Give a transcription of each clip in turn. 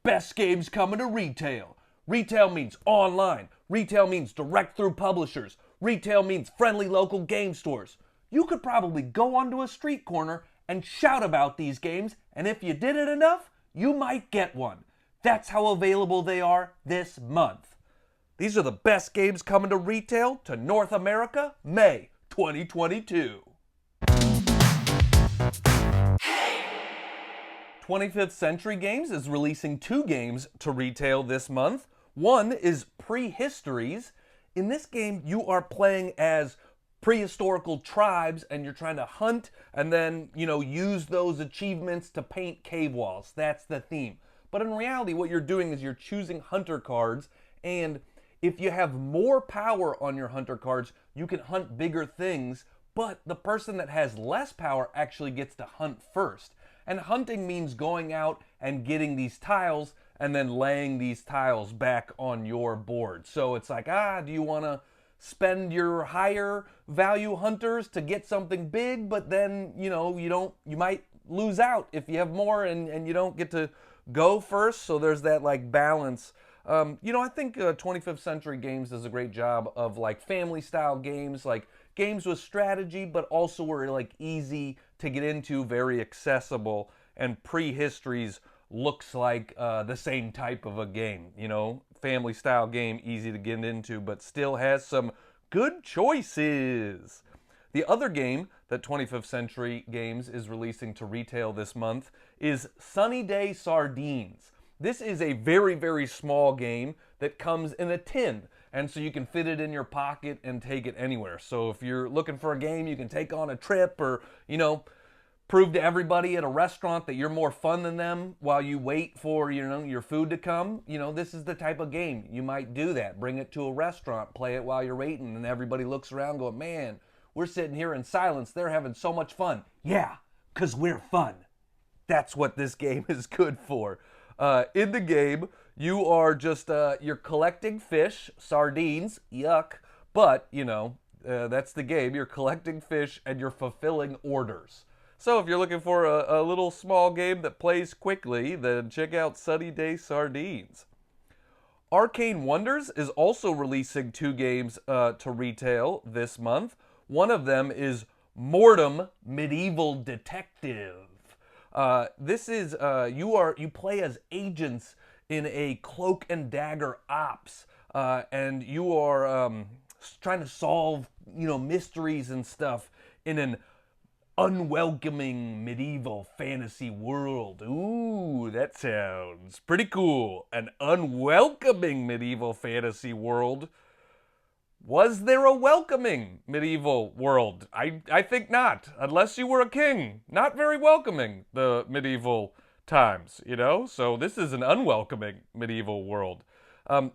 best games coming to retail. Retail means online. Retail means direct through publishers. Retail means friendly local game stores. You could probably go onto a street corner and shout about these games, and if you did it enough, you might get one. That's how available they are this month. These are the best games coming to retail to North America, May 2022. 25th Century Games is releasing 2 games to retail this month. One is Prehistories. In this game, you are playing as prehistorical tribes and you're trying to hunt and then, use those achievements to paint cave walls. That's the theme. But in reality, what you're doing is you're choosing hunter cards, and if you have more power on your hunter cards, you can hunt bigger things, but the person that has less power actually gets to hunt first. And hunting means going out and getting these tiles and then laying these tiles back on your board. So it's like, do you want to spend your higher value hunters to get something big, but then, you might lose out if you have more and you don't get to go first. So there's that balance. I think 25th Century Games does a great job of family style games, games with strategy, but also were easy to get into, very accessible. And Prehistories looks like the same type of a game, family style game, easy to get into, but still has some good choices. The other game that 25th Century Games is releasing to retail this month is Sunny Day Sardines. This is a very, very small game that comes in a tin, and so you can fit it in your pocket and take it anywhere. So if you're looking for a game you can take on a trip, or, prove to everybody at a restaurant that you're more fun than them while you wait for, your food to come, this is the type of game you might do that. Bring it to a restaurant, play it while you're waiting, and everybody looks around going, man, we're sitting here in silence. They're having so much fun. Yeah, because we're fun. That's what this game is good for. In the game, you are just, you're collecting fish, sardines, yuck, but, that's the game. You're collecting fish and you're fulfilling orders. So if you're looking for a little small game that plays quickly, then check out Sunny Day Sardines. Arcane Wonders is also releasing 2 games to retail this month. One of them is Mortum Medieval Detective. This is, you play as agents in a cloak and dagger ops, and you are trying to solve, mysteries and stuff in an unwelcoming medieval fantasy world. Ooh, that sounds pretty cool. An unwelcoming medieval fantasy world. Was there a welcoming medieval world? I think not. Unless you were a king. Not very welcoming, the medieval times, So this is an unwelcoming medieval world.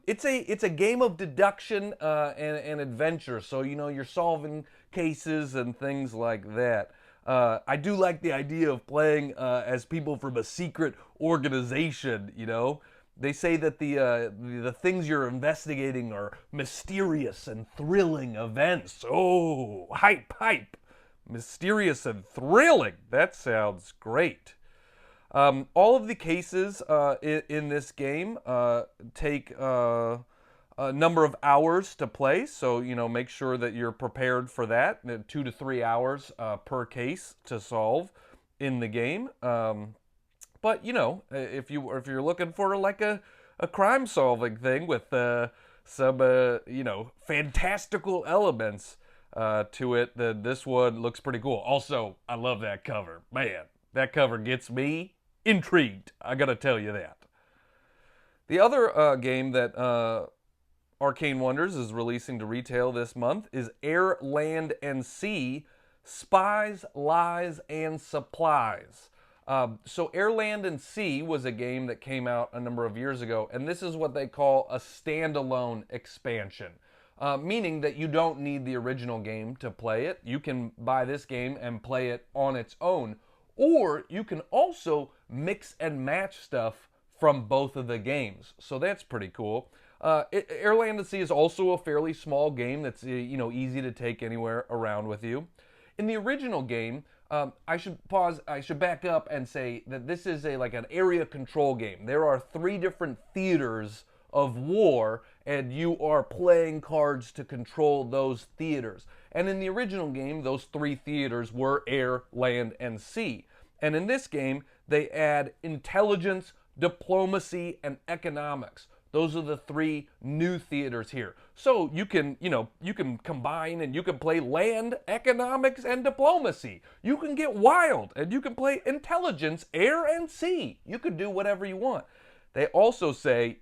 It's a game of deduction and adventure. So, you're solving cases and things like that. I do like the idea of playing as people from a secret organization, They say that the things you're investigating are mysterious and thrilling events. Oh, hype. Mysterious and thrilling. That sounds great. All of the cases in this game take a number of hours to play, so make sure that you're prepared for that. 2 to 3 hours per case to solve in the game. But if you're looking for a crime solving thing with some fantastical elements to it, then this one looks pretty cool. Also, I love that cover. Man, that cover gets me intrigued. I gotta tell you that. The other game that Arcane Wonders is releasing to retail this month is Air, Land, and Sea, Spies, Lies, and Supplies. So Air, Land, and Sea was a game that came out a number of years ago, and this is what they call a standalone expansion, meaning that you don't need the original game to play it. You can buy this game and play it on its own, or you can also mix and match stuff from both of the games. So that's pretty cool. Air, Land, and Sea is also a fairly small game that's easy to take anywhere around with you. In the original game, I should pause. I should back up and say that this is like an area control game. There are 3 different theaters of war, and you are playing cards to control those theaters. And in the original game, those 3 theaters were air, land, and sea. And in this game, they add intelligence, diplomacy, and economics. Those are the 3 new theaters here. So you can combine and you can play land, economics, and diplomacy. You can get wild and you can play intelligence, air, and sea. You can do whatever you want. They also say,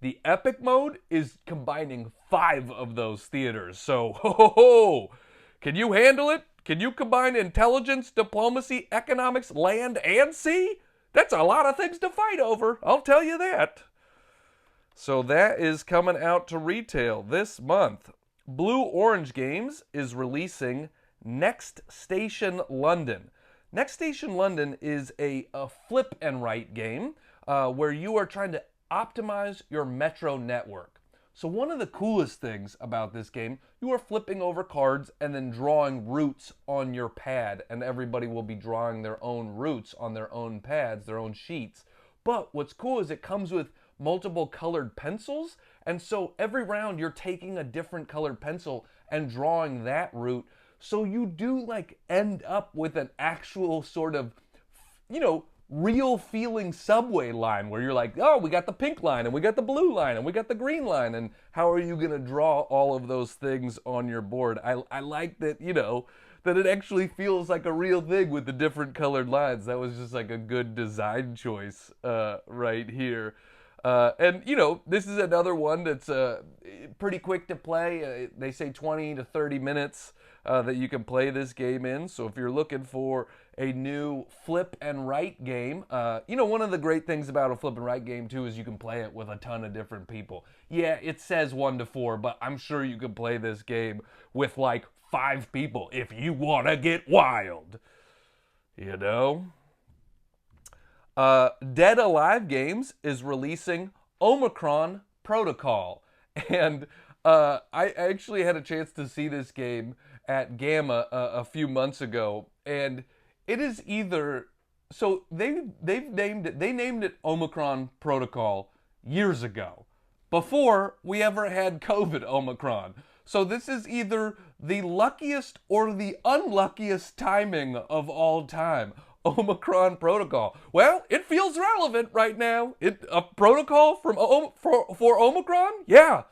the epic mode is combining 5 of those theaters. So, can you handle it? Can you combine intelligence, diplomacy, economics, land, and sea? That's a lot of things to fight over, I'll tell you that. So that is coming out to retail this month. Blue Orange Games is releasing Next Station London. Next Station London is a flip and write game where you are trying to optimize your metro network. So one of the coolest things about this game, you are flipping over cards and then drawing routes on your pad, and everybody will be drawing their own routes on their own pads, their own sheets. But what's cool is it comes with multiple colored pencils, and so every round you're taking a different colored pencil and drawing that route, so you do end up with an actual sort of real feeling subway line where you're like, oh, we got the pink line and we got the blue line and we got the green line, and how are you going to draw all of those things on your board? I like that, that it actually feels like a real thing with the different colored lines. That was just like a good design choice right here. And this is another one that's pretty quick to play. They say 20 to 30 minutes that you can play this game in. So if you're looking for a new flip and write game, one of the great things about a flip and write game too is you can play it with a ton of different people. Yeah, it says 1 to 4, but I'm sure you can play this game with 5 people if you want to get wild. Dead Alive Games is releasing Omicron Protocol. And I actually had a chance to see this game at Gamma a few months ago. And it is either... So they named it Omicron Protocol years ago, before we ever had COVID Omicron. So this is either the luckiest or the unluckiest timing of all time. Omicron Protocol. Well, it feels relevant right now. A protocol for Omicron? Yeah,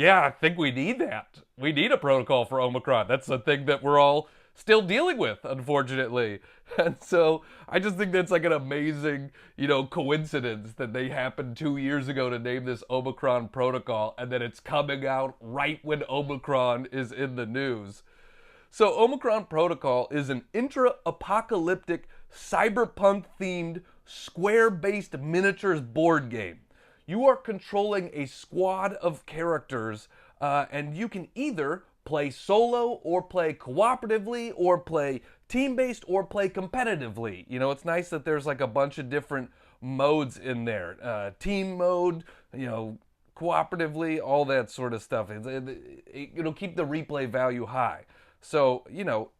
I think we need that. We need a protocol for Omicron. That's the thing that we're all still dealing with, unfortunately. And so I just think that's an amazing, coincidence that they happened 2 years ago to name this Omicron Protocol, and that it's coming out right when Omicron is in the news. So Omicron Protocol is an intra-apocalyptic, cyberpunk-themed, square-based miniatures board game. You are controlling a squad of characters, and you can either play solo, or play cooperatively, or play team-based, or play competitively. It's nice that there's a bunch of different modes in there. Team mode, cooperatively, all that sort of stuff. It'll keep the replay value high. So,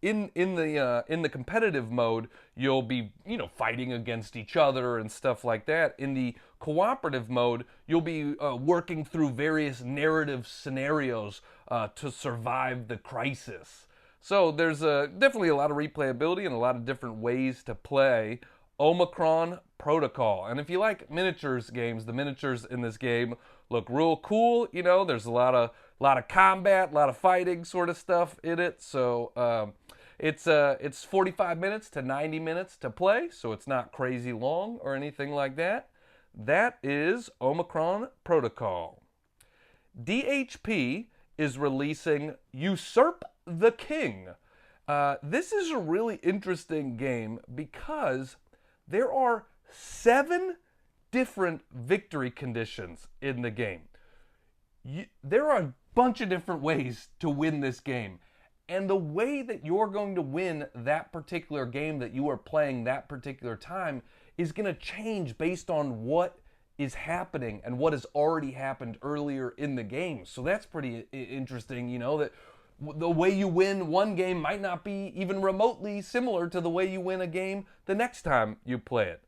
in the competitive mode, you'll be, fighting against each other and stuff like that. In the cooperative mode, you'll be working through various narrative scenarios to survive the crisis. So there's definitely a lot of replayability and a lot of different ways to play Omicron Protocol. And if you like miniatures games, the miniatures in this game look real cool. There's a lot of combat, a lot of fighting sort of stuff in it. So it's 45 minutes to 90 minutes to play, so it's not crazy long or anything like that. That is Omicron Protocol. DHP is releasing Usurp the King. This is a really interesting game because there are 7 different victory conditions in the game. There are a bunch of different ways to win this game. And the way that you're going to win that particular game that you are playing that particular time is going to change based on what is happening and what has already happened earlier in the game. So that's pretty interesting, that the way you win one game might not be even remotely similar to the way you win a game the next time you play it.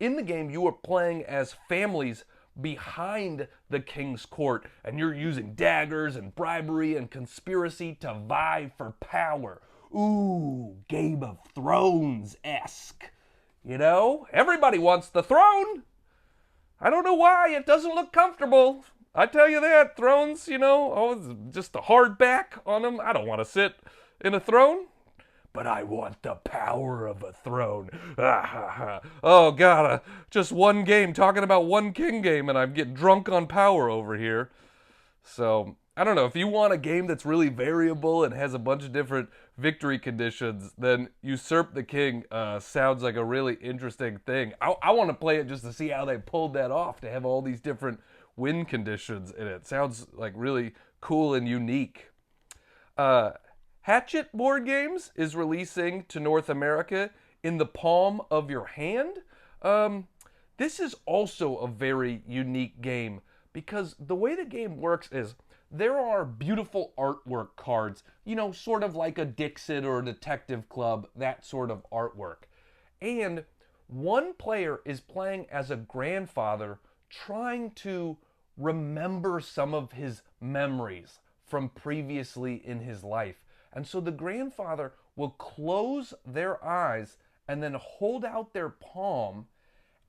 In the game, you are playing as families behind the king's court, and you're using daggers and bribery and conspiracy to vie for power. Ooh, Game of Thrones-esque. You know, everybody wants the throne. I don't know why, it doesn't look comfortable. I tell you that, thrones, you know, oh, just a hard back on them. I don't want to sit in a throne. But I want the power of a throne. Oh, God, just one game, talking about one king game, and I'm getting drunk on power over here. So, I don't know, if you want a game that's really variable and has a bunch of different victory conditions, then Usurp the King sounds like a really interesting thing. I want to play it just to see how they pulled that off, to have all these different win conditions in it. Sounds like really cool and unique. Hatchet Board Games is releasing to North America in the palm of your hand. This is also a very unique game because the way the game works is there are beautiful artwork cards, you know, sort of like a Dixit or a Detective Club, that sort of artwork. And one player is playing as a grandfather trying to remember some of his memories from previously in his life. And so the grandfather will close their eyes and then hold out their palm,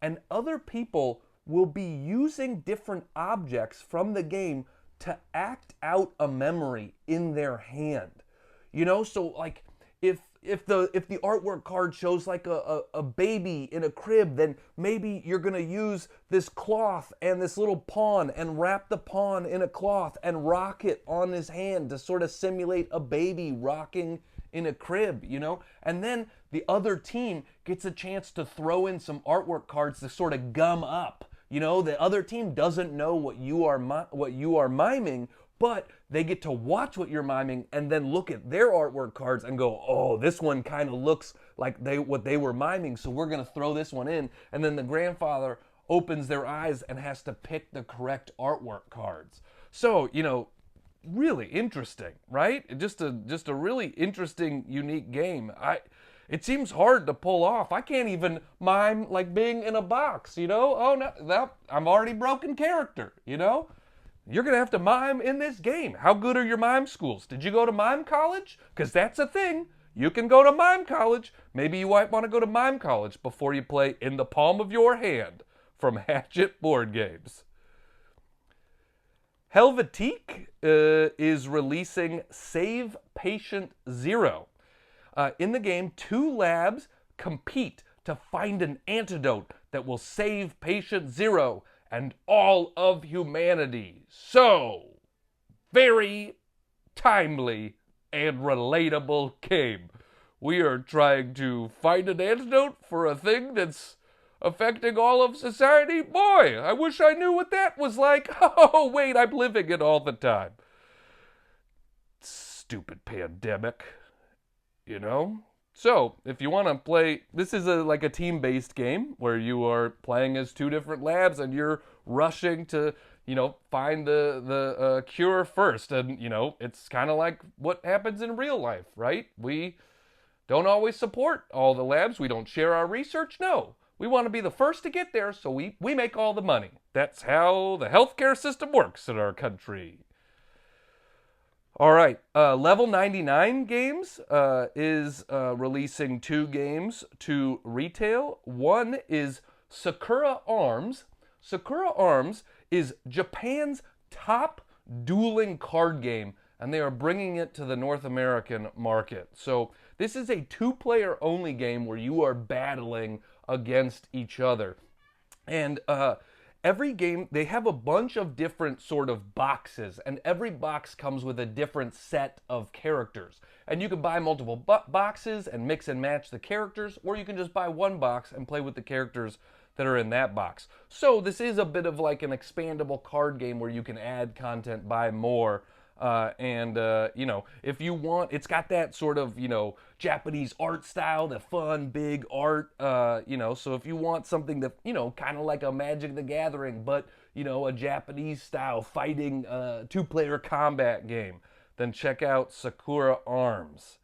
and other people will be using different objects from the game to act out a memory in their hand. You know, so like if the artwork card shows like a baby in a crib, then maybe you're gonna use this cloth and this little pawn and wrap the pawn in a cloth and rock it on his hand to sort of simulate a baby rocking in a crib, you know? And then the other team gets a chance to throw in some artwork cards to sort of gum up. You know, the other team doesn't know what you are miming, but they get to watch what you're miming and then look at their artwork cards and go, oh, this one kind of looks like what they were miming, so we're going to throw this one in. And then the grandfather opens their eyes and has to pick the correct artwork cards. So, you know, really interesting, right? Just a really interesting, unique game. It seems hard to pull off. I can't even mime like being in a box, you know? Oh, no, I'm already broken character, you know? You're going to have to mime in this game. How good are your mime schools? Did you go to mime college? Because that's a thing. You can go to mime college. Maybe you might want to go to mime college before you play In the Palm of Your Hand from Hatchet Board Games. Helvetique is releasing Save Patient Zero. In the game, 2 labs compete to find an antidote that will save Patient Zero and all of humanity. So, very timely and relatable game. We are trying to find an antidote for a thing that's affecting all of society. Boy, I wish I knew what that was like. Oh, wait, I'm living it all the time. Stupid pandemic, you know? So, if you want to play, this is like a team-based game where you are playing as 2 different labs and you're rushing to, you know, find the cure first. And, you know, it's kind of like what happens in real life, right? We don't always support all the labs. We don't share our research. No, we want to be the first to get there, so we make all the money. That's how the healthcare system works in our country. All right, Level 99 Games is releasing 2 games to retail. One is Sakura Arms. Sakura Arms is Japan's top dueling card game, and they are bringing it to the North American market. So this is a 2-player only game where you are battling against each other. And every game, they have a bunch of different sort of boxes, and every box comes with a different set of characters. And you can buy multiple boxes and mix and match the characters, or you can just buy one box and play with the characters that are in that box. So this is a bit of like an expandable card game where you can add content, buy more, you know, if you want, it's got that sort of, you know, Japanese art style, the fun, big art, you know, so if you want something that, you know, kind of like a Magic the Gathering, but, you know, a Japanese style fighting 2-player combat game, then check out Sakura Arms.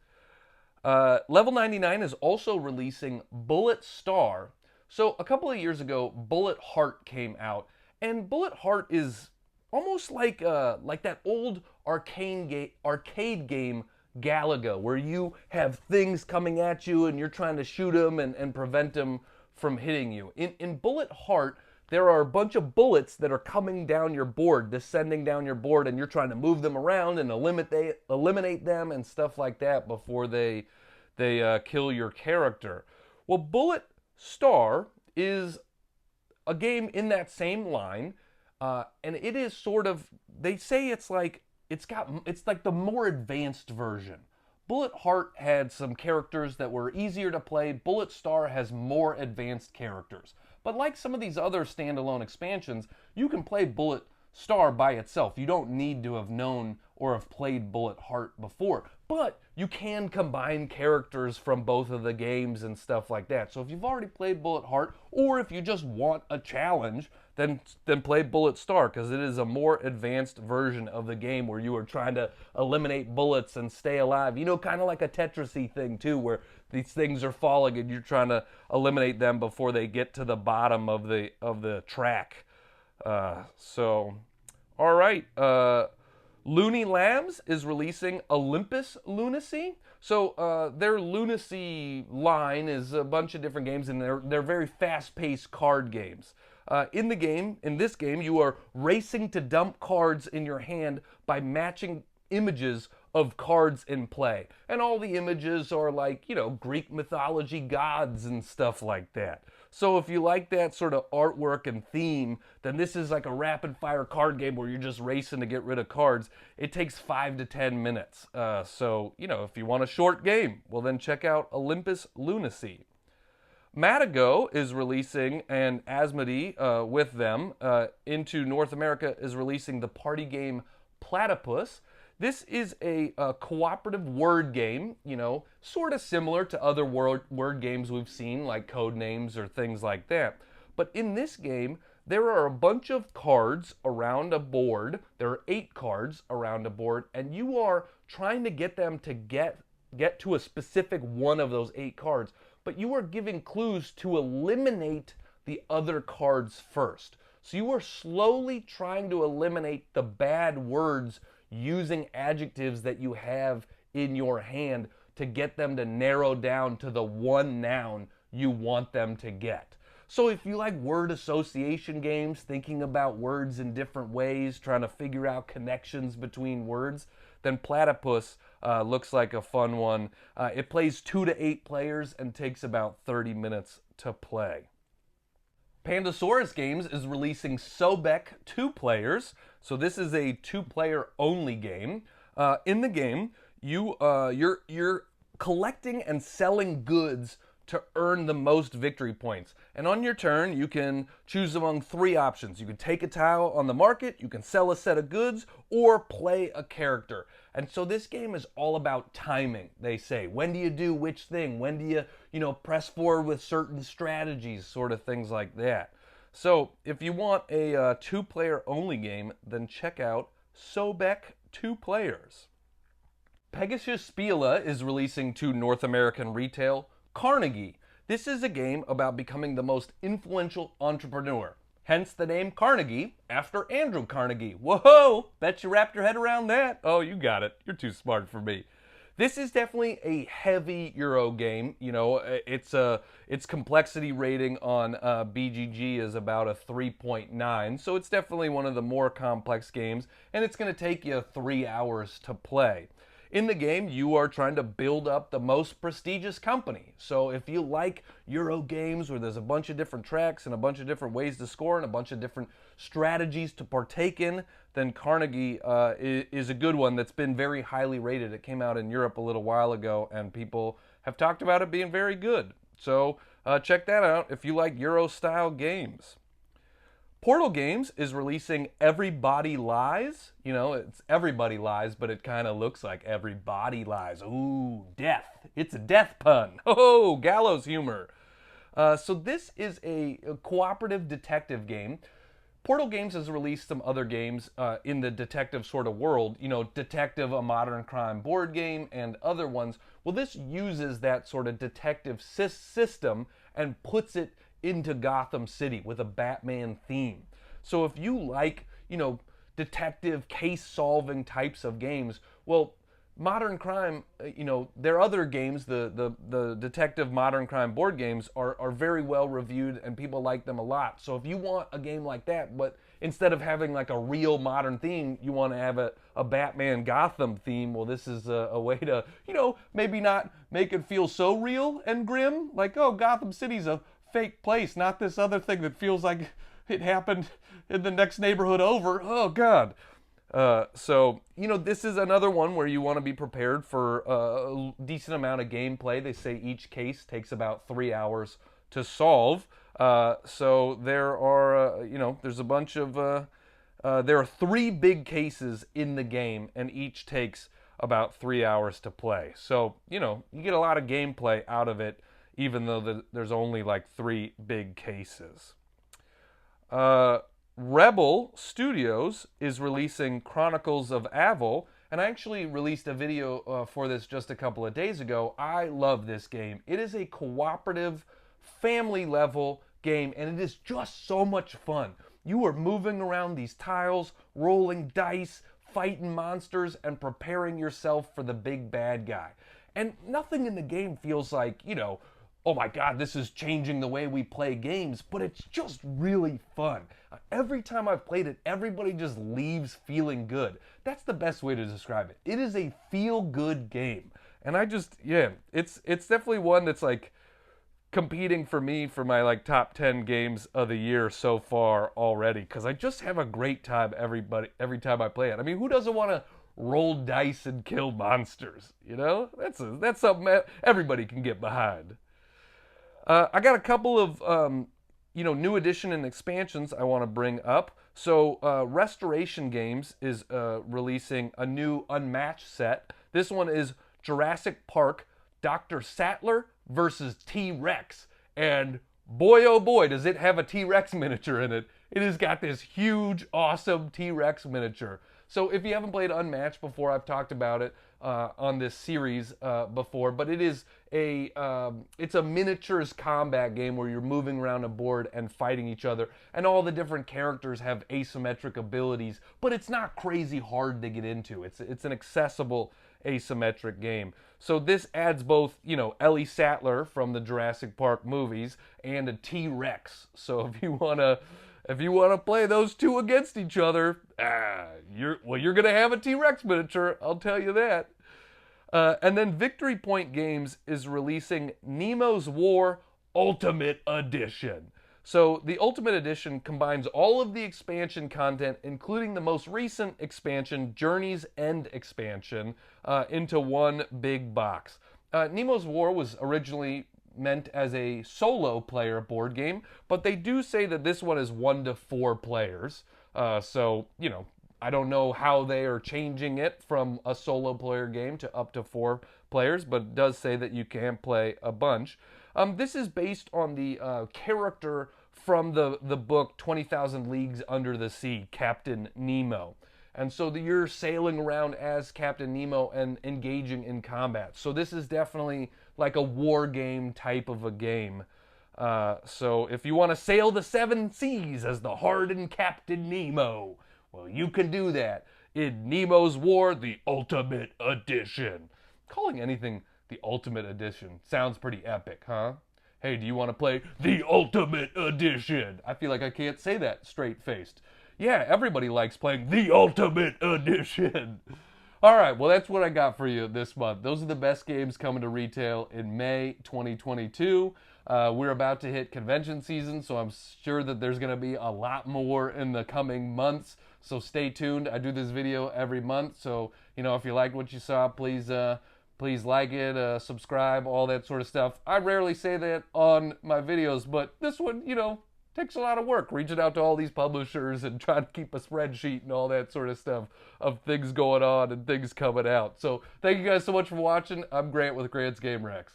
Level 99 is also releasing Bullet Star. So a couple of years ago, Bullet Heart came out, and Bullet Heart is almost like that old arcade game Galaga, where you have things coming at you and you're trying to shoot them and prevent them from hitting you. In Bullet Heart, there are a bunch of bullets that are coming down your board, descending down your board, and you're trying to move them around and eliminate them and stuff like that before they kill your character. Well, Bullet Star is a game in that same line, and it is sort of, they say it's like the more advanced version. Bullet Heart had some characters that were easier to play. Bullet Star has more advanced characters. But like some of these other standalone expansions, you can play Bullet Star by itself. You don't need to have known or have played Bullet Heart before. But you can combine characters from both of the games and stuff like that. So if you've already played Bullet Heart, or if you just want a challenge, then play Bullet Star, because it is a more advanced version of the game where you are trying to eliminate bullets and stay alive. You know, kind of like a Tetris-y thing too, where these things are falling and you're trying to eliminate them before they get to the bottom of the track. All right. Looney Labs is releasing Olympus Lunacy. So their Lunacy line is a bunch of different games, and they're very fast-paced card games. In this game, you are racing to dump cards in your hand by matching images of cards in play. And all the images are like, Greek mythology gods and stuff like that. So if you like that sort of artwork and theme, then this is like a rapid-fire card game where you're just racing to get rid of cards. It takes 5 to 10 minutes. So, if you want a short game, well then check out Olympus Lunacy. Matago is releasing, and Asmodee with them into North America is releasing the party game Platypus. This is a cooperative word game, sort of similar to other word games we've seen, like Codenames or things like that. But in this game, there are a bunch of cards around a board. There are 8 cards around a board, and you are trying to get them to get to a specific one of those 8 cards. But you are giving clues to eliminate the other cards first. So you are slowly trying to eliminate the bad words using adjectives that you have in your hand to get them to narrow down to the one noun you want them to get. So if you like word association games, thinking about words in different ways, trying to figure out connections between words, then Platypus looks like a fun one. It plays 2 to 8 players and takes about 30 minutes to play. Pandasaurus Games is releasing Sobek 2 players. So this is a 2-player only game. In the game, you're collecting and selling goods to earn the most victory points. And on your turn, you can choose among 3 options. You can take a tile on the market, you can sell a set of goods, or play a character. And so this game is all about timing, they say. When do you do which thing? When do you, press forward with certain strategies, sort of things like that. So if you want a 2-player only game, then check out Sobek 2 players. Pegasus Spiele is releasing to North American retail Carnegie. This is a game about becoming the most influential entrepreneur. Hence the name Carnegie, after Andrew Carnegie. Whoa! Bet you wrapped your head around that. Oh, you got it. You're too smart for me. This is definitely a heavy Euro game. Its complexity rating on BGG is about a 3.9, so it's definitely one of the more complex games, and it's going to take you 3 hours to play. In the game, you are trying to build up the most prestigious company. So if you like Euro games where there's a bunch of different tracks and a bunch of different ways to score and a bunch of different strategies to partake in, then Carnegie is a good one that's been very highly rated. It came out in Europe a little while ago, and people have talked about it being very good. So check that out if you like Euro-style games. Portal Games is releasing Everybody Lies. It's Everybody Lies, but it kind of looks like Everybody Lies. Ooh, death. It's a death pun. Oh, gallows humor. So this is a cooperative detective game Portal Games has released some other games in the detective sort of world, you know, Detective, a modern crime board game, and other ones. Well, this uses that sort of detective system and puts it into Gotham City with a Batman theme. So if you like, you know, detective case-solving types of games, well, modern crime, you know, their other games, the detective modern crime board games are very well reviewed and people like them a lot. So if you want a game like that, but instead of having like a real modern theme, you want to have a Batman Gotham theme, well, this is a way to, you know, maybe not make it feel so real and grim, like, oh, Gotham City's a fake place, not this other thing that feels like it happened in the next neighborhood over. Oh, God. So, you know, this is another one where you want to be prepared for a decent amount of gameplay. They say each case takes about 3 hours to solve. So there are, you know, there's a bunch of, there are 3 big cases in the game, and each takes about 3 hours to play. So, you know, you get a lot of gameplay out of it, even though there's only like 3 big cases. Rebel Studios is releasing Chronicles of Avel, and I actually released a video for this just a couple of days ago. I love this game. It is a cooperative, family-level game, and it is just so much fun. You are moving around these tiles, rolling dice, fighting monsters, and preparing yourself for the big bad guy. And nothing in the game feels like, you know, oh my God, this is changing the way we play games, but it's just really fun. Every time I've played it, everybody just leaves feeling good. That's the best way to describe it. It is a feel-good game. And I just, yeah, it's definitely one that's like competing for me for my like top 10 games of the year so far already, because I just have a great time every time I play it. I mean, who doesn't want to roll dice and kill monsters, you know? That's something everybody can get behind. I got a couple of, you know, new edition and expansions I want to bring up. So Restoration Games is releasing a new Unmatched set. This one is Jurassic Park, Dr. Sattler versus T.Rex. And boy, oh boy, does it have a T.Rex miniature in it. It has got this huge, awesome T.Rex miniature. So if you haven't played Unmatched before, I've talked about it on this series before, but it is it's a miniatures combat game where you're moving around a board and fighting each other, and all the different characters have asymmetric abilities, but it's not crazy hard to get into. It's an accessible asymmetric game. So this adds both, you know, Ellie Sattler from the Jurassic Park movies and a T-Rex. So if you want to play those two against each other, you're gonna have a T-Rex miniature, I'll tell you that. And then Victory Point Games is releasing Nemo's War Ultimate Edition. So the Ultimate Edition combines all of the expansion content, including the most recent expansion, Journey's End expansion, into one big box. Nemo's War was originally meant as a solo player board game, but they do say that this one is 1 to 4 players. So, you know, I don't know how they are changing it from a solo player game to up to 4 players, but it does say that you can play a bunch. This is based on the character from the book 20,000 Leagues Under the Sea, Captain Nemo. And so you're sailing around as Captain Nemo and engaging in combat. So this is definitely like a war game type of a game. So if you want to sail the 7 seas as the hardened Captain Nemo, well, you can do that in Nemo's War, the Ultimate Edition. Calling anything the Ultimate Edition sounds pretty epic, huh? Hey, do you want to play the Ultimate Edition? I feel like I can't say that straight-faced. Yeah, everybody likes playing the Ultimate Edition. All right, well, that's what I got for you this month. Those are the best games coming to retail in May 2022. We're about to hit convention season, so I'm sure that there's going to be a lot more in the coming months. So stay tuned. I do this video every month, so, you know, if you liked what you saw, please like it, subscribe, all that sort of stuff. I rarely say that on my videos, but this one, you know, takes a lot of work, reaching out to all these publishers and trying to keep a spreadsheet and all that sort of stuff of things going on and things coming out. So thank you guys so much for watching. I'm Grant with Grant's Game Rex.